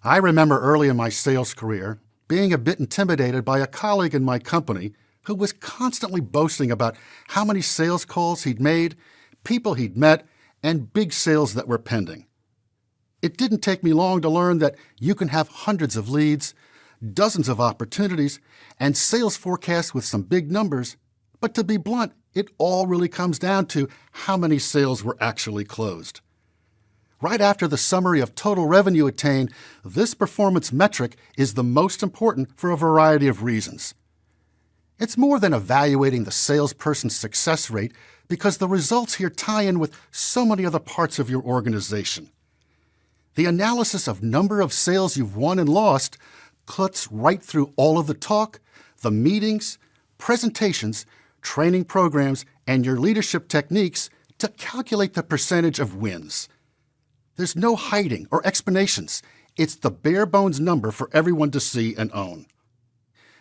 I remember early in my sales career being a bit intimidated by a colleague in my company who was constantly boasting about how many sales calls he'd made, people he'd met, and big sales that were pending. It didn't take me long to learn that you can have hundreds of leads, dozens of opportunities, and sales forecasts with some big numbers, but to be blunt, it all really comes down to how many sales were actually closed. Right after the summary of total revenue attained, this performance metric is the most important for a variety of reasons. It's more than evaluating the salesperson's success rate because the results here tie in with so many other parts of your organization. The analysis of number of sales you've won and lost cuts right through all of the talk, the meetings, presentations, training programs, and your leadership techniques to calculate the percentage of wins. There's no hiding or explanations. It's the bare bones number for everyone to see and own.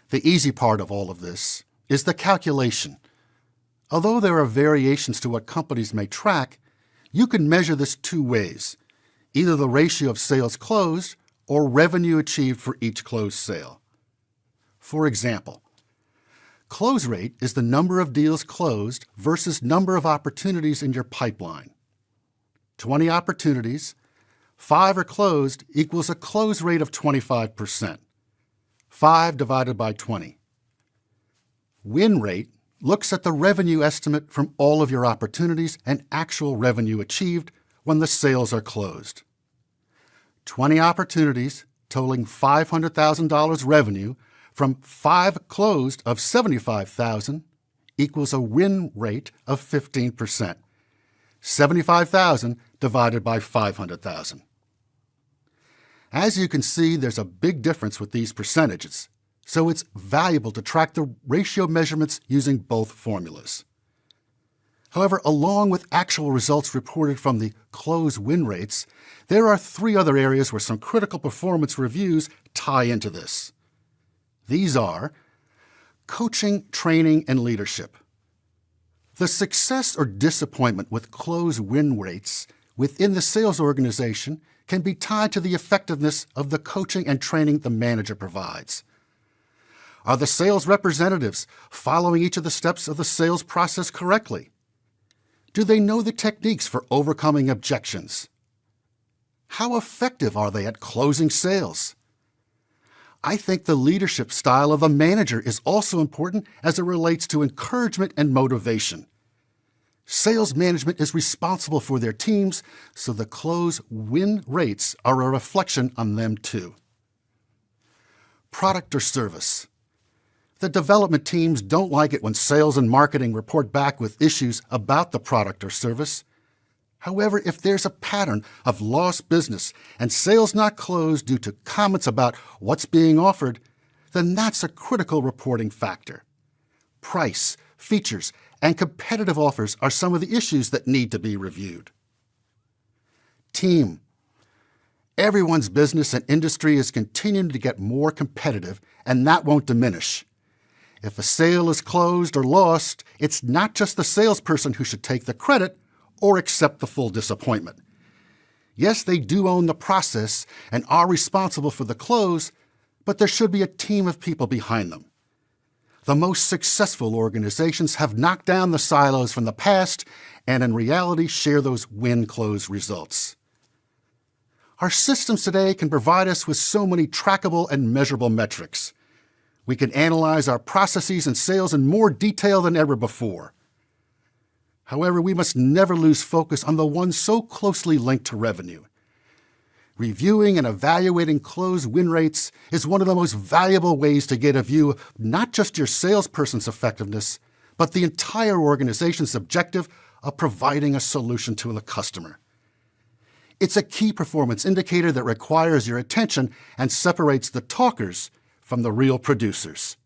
The easy part of all of this is the calculation. Although there are variations to what companies may track, you can measure this two ways, either the ratio of sales closed or revenue achieved for each closed sale. For example, close rate is the number of deals closed versus number of opportunities in your pipeline. 20 opportunities, 5 are closed equals a close rate of 25%. 5 divided by 20. Win rate looks at the revenue estimate from all of your opportunities and actual revenue achieved when the sales are closed. 20 opportunities totaling $500,000 revenue from 5 closed of $75,000 equals a win rate of 15%. 75,000 divided by 500,000. As you can see, there's a big difference with these percentages, so it's valuable to track the ratio measurements using both formulas. However, along with actual results reported from the close win rates, there are 3 other areas where some critical performance reviews tie into this. These are coaching, training, and leadership. The success or disappointment with close win rates within the sales organization can be tied to the effectiveness of the coaching and training the manager provides. Are the sales representatives following each of the steps of the sales process correctly? Do they know the techniques for overcoming objections? How effective are they at closing sales? I think the leadership style of the manager is also important as it relates to encouragement and motivation. Sales management is responsible for their teams, so the close win rates are a reflection on them too. Product or service. The development teams don't like it when sales and marketing report back with issues about the product or service. However, if there's a pattern of lost business and sales not closed due to comments about what's being offered, then that's a critical reporting factor. Price, features, and competitive offers are some of the issues that need to be reviewed. Team. Everyone's business and industry is continuing to get more competitive, and that won't diminish. If a sale is closed or lost, it's not just the salesperson who should take the credit or accept the full disappointment. Yes, they do own the process and are responsible for the close, but there should be a team of people behind them. The most successful organizations have knocked down the silos from the past and in reality share those win-close results. Our systems today can provide us with so many trackable and measurable metrics. We can analyze our processes and sales in more detail than ever before. However, we must never lose focus on the one so closely linked to revenue. Reviewing and evaluating close win rates is one of the most valuable ways to get a view of not just your salesperson's effectiveness, but the entire organization's objective of providing a solution to the customer. It's a key performance indicator that requires your attention and separates the talkers from the real producers.